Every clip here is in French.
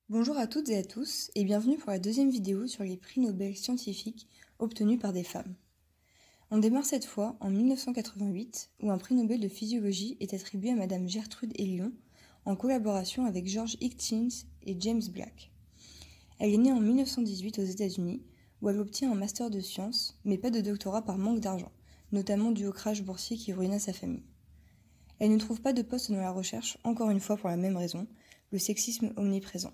Bonjour à toutes et à tous et bienvenue pour la deuxième vidéo sur les prix Nobel scientifiques obtenus par des femmes. On démarre cette fois en 1988 où un prix Nobel de physiologie est attribué à Madame Gertrude Elion en collaboration avec George Hitchins et James Black. Elle est née en 1918 aux États-Unis où elle obtient un master de sciences mais pas de doctorat par manque d'argent, notamment dû au crash boursier qui ruina sa famille. Elle ne trouve pas de poste dans la recherche, encore une fois pour la même raison, le sexisme omniprésent.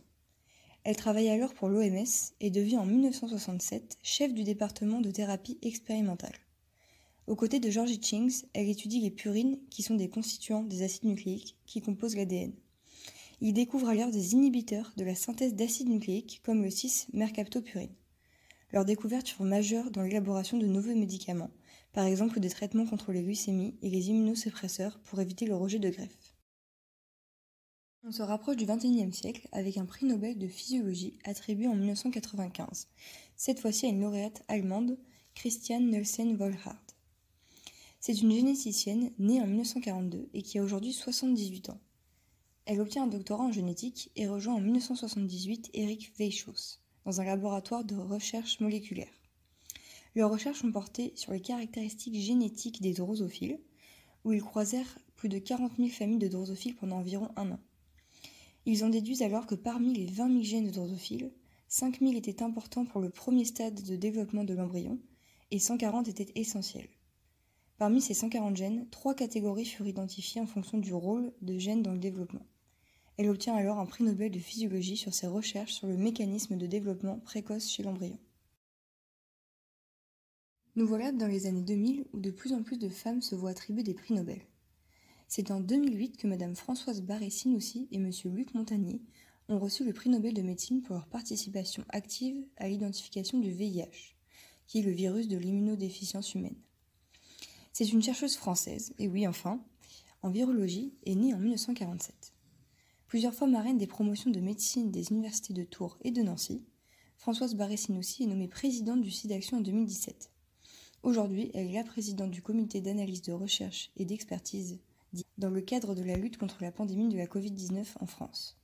Elle travaille alors pour l'OMS et devient en 1967 chef du département de thérapie expérimentale. Aux côtés de George Hitchins, elle étudie les purines qui sont des constituants des acides nucléiques qui composent l'ADN. Il découvre alors des inhibiteurs de la synthèse d'acides nucléiques comme le 6-mercaptopurine. Leurs découvertes furent majeures dans l'élaboration de nouveaux médicaments, par exemple des traitements contre les leucémies et les immunosuppresseurs pour éviter le rejet de greffe. On se rapproche du XXIe siècle avec un prix Nobel de physiologie attribué en 1995, cette fois-ci à une lauréate allemande, Christiane Nielsen-Volhard. C'est une généticienne née en 1942 et qui a aujourd'hui 78 ans. Elle obtient un doctorat en génétique et rejoint en 1978 Erich Weishaupt dans un laboratoire de recherche moléculaire. Leurs recherches ont porté sur les caractéristiques génétiques des drosophiles, où ils croisèrent plus de 40 000 familles de drosophiles pendant environ un an. Ils en déduisent alors que parmi les 20 000 gènes de drosophiles, 5 000 étaient importants pour le premier stade de développement de l'embryon et 140 étaient essentiels. Parmi ces 140 gènes, 3 catégories furent identifiées en fonction du rôle de gènes dans le développement. Elle obtient alors un prix Nobel de physiologie sur ses recherches sur le mécanisme de développement précoce chez l'embryon. Nous voilà dans les années 2000 où de plus en plus de femmes se voient attribuer des prix Nobel. C'est en 2008 que Mme Françoise Barré-Sinoussi et M. Luc Montagnier ont reçu le prix Nobel de médecine pour leur participation active à l'identification du VIH, qui est le virus de l'immunodéficience humaine. C'est une chercheuse française, et oui enfin, en virologie, et née en 1947. Plusieurs fois marraine des promotions de médecine des universités de Tours et de Nancy, Françoise Barré-Sinoussi est nommée présidente du SIDAction en 2017. Aujourd'hui, elle est la présidente du comité d'analyse de recherche et d'expertise dans le cadre de la lutte contre la pandémie de la Covid-19 en France.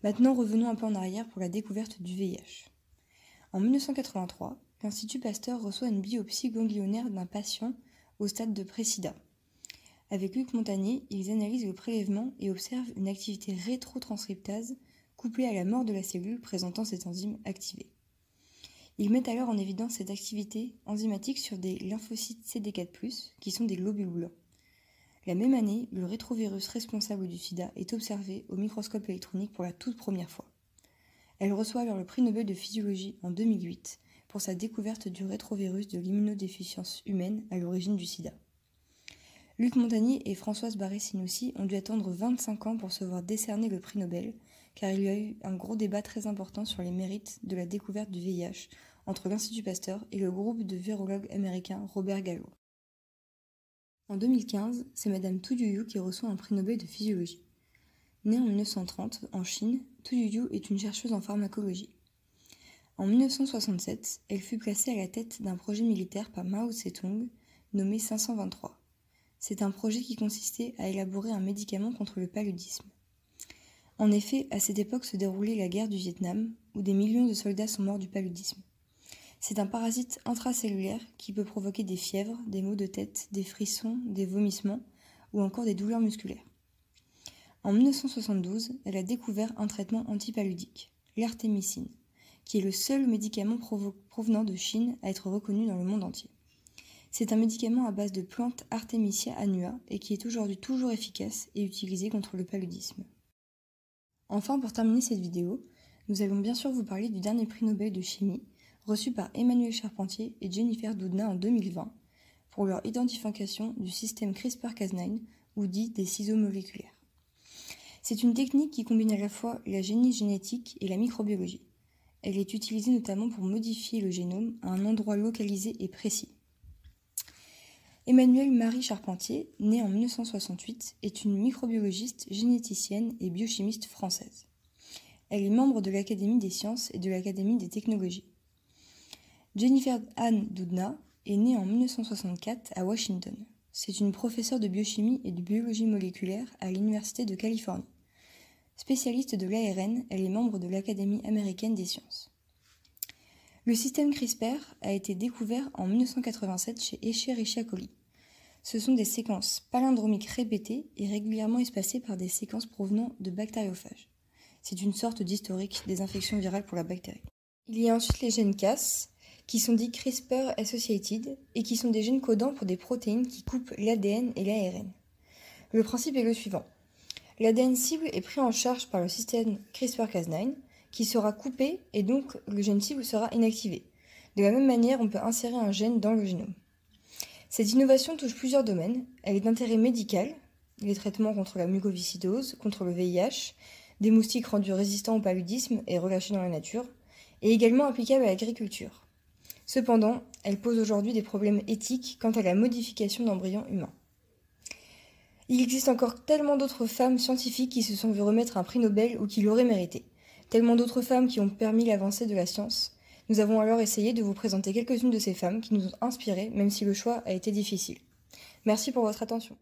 Maintenant, revenons un peu en arrière pour la découverte du VIH. En 1983, l'Institut Pasteur reçoit une biopsie ganglionnaire d'un patient au stade de pré-sida. Avec Luc Montagnier, ils analysent le prélèvement et observent une activité rétrotranscriptase couplée à la mort de la cellule présentant cette enzyme activée. Ils mettent alors en évidence cette activité enzymatique sur des lymphocytes CD4+, qui sont des globules blancs. La même année, le rétrovirus responsable du sida est observé au microscope électronique pour la toute première fois. Elle reçoit alors le prix Nobel de physiologie en 2008 pour sa découverte du rétrovirus de l'immunodéficience humaine à l'origine du sida. Luc Montagnier et Françoise Barré-Sinoussi ont dû attendre 25 ans pour se voir décerner le prix Nobel, car il y a eu un gros débat très important sur les mérites de la découverte du VIH entre l'Institut Pasteur et le groupe de virologues américains Robert Gallo. En 2015, c'est Madame Tu Youyou qui reçoit un prix Nobel de physiologie. Née en 1930 en Chine, Tu Youyou est une chercheuse en pharmacologie. En 1967, elle fut placée à la tête d'un projet militaire par Mao Tse-tung, nommé 523. C'est un projet qui consistait à élaborer un médicament contre le paludisme. En effet, à cette époque se déroulait la guerre du Vietnam, où des millions de soldats sont morts du paludisme. C'est un parasite intracellulaire qui peut provoquer des fièvres, des maux de tête, des frissons, des vomissements ou encore des douleurs musculaires. En 1972, elle a découvert un traitement antipaludique, l'artémicine, qui est le seul médicament provenant de Chine à être reconnu dans le monde entier. C'est un médicament à base de plante Artemisia annua et qui est aujourd'hui toujours efficace et utilisé contre le paludisme. Enfin, pour terminer cette vidéo, nous allons bien sûr vous parler du dernier prix Nobel de chimie, reçu par Emmanuelle Charpentier et Jennifer Doudna en 2020, pour leur identification du système CRISPR-Cas9, ou dit des ciseaux moléculaires. C'est une technique qui combine à la fois la génie génétique et la microbiologie. Elle est utilisée notamment pour modifier le génome à un endroit localisé et précis. Emmanuelle Marie Charpentier, née en 1968, est une microbiologiste, généticienne et biochimiste française. Elle est membre de l'Académie des sciences et de l'Académie des technologies. Jennifer Anne Doudna est née en 1964 à Washington. C'est une professeure de biochimie et de biologie moléculaire à l'Université de Californie. Spécialiste de l'ARN, elle est membre de l'Académie américaine des sciences. Le système CRISPR a été découvert en 1987 chez Escherichia coli. Ce sont des séquences palindromiques répétées et régulièrement espacées par des séquences provenant de bactériophages. C'est une sorte d'historique des infections virales pour la bactérie. Il y a ensuite les gènes Cas, qui sont dits CRISPR-associated et qui sont des gènes codants pour des protéines qui coupent l'ADN et l'ARN. Le principe est le suivant. L'ADN cible est pris en charge par le système CRISPR-Cas9 qui sera coupé et donc le gène cible sera inactivé. De la même manière, on peut insérer un gène dans le génome. Cette innovation touche plusieurs domaines. Elle est d'intérêt médical, les traitements contre la mucoviscidose, contre le VIH, des moustiques rendus résistants au paludisme et relâchés dans la nature, et également applicable à l'agriculture. Cependant, elle pose aujourd'hui des problèmes éthiques quant à la modification d'embryons humains. Il existe encore tellement d'autres femmes scientifiques qui se sont vues remettre un prix Nobel ou qui l'auraient mérité. Tellement d'autres femmes qui ont permis l'avancée de la science. Nous avons alors essayé de vous présenter quelques-unes de ces femmes qui nous ont inspirées, même si le choix a été difficile. Merci pour votre attention.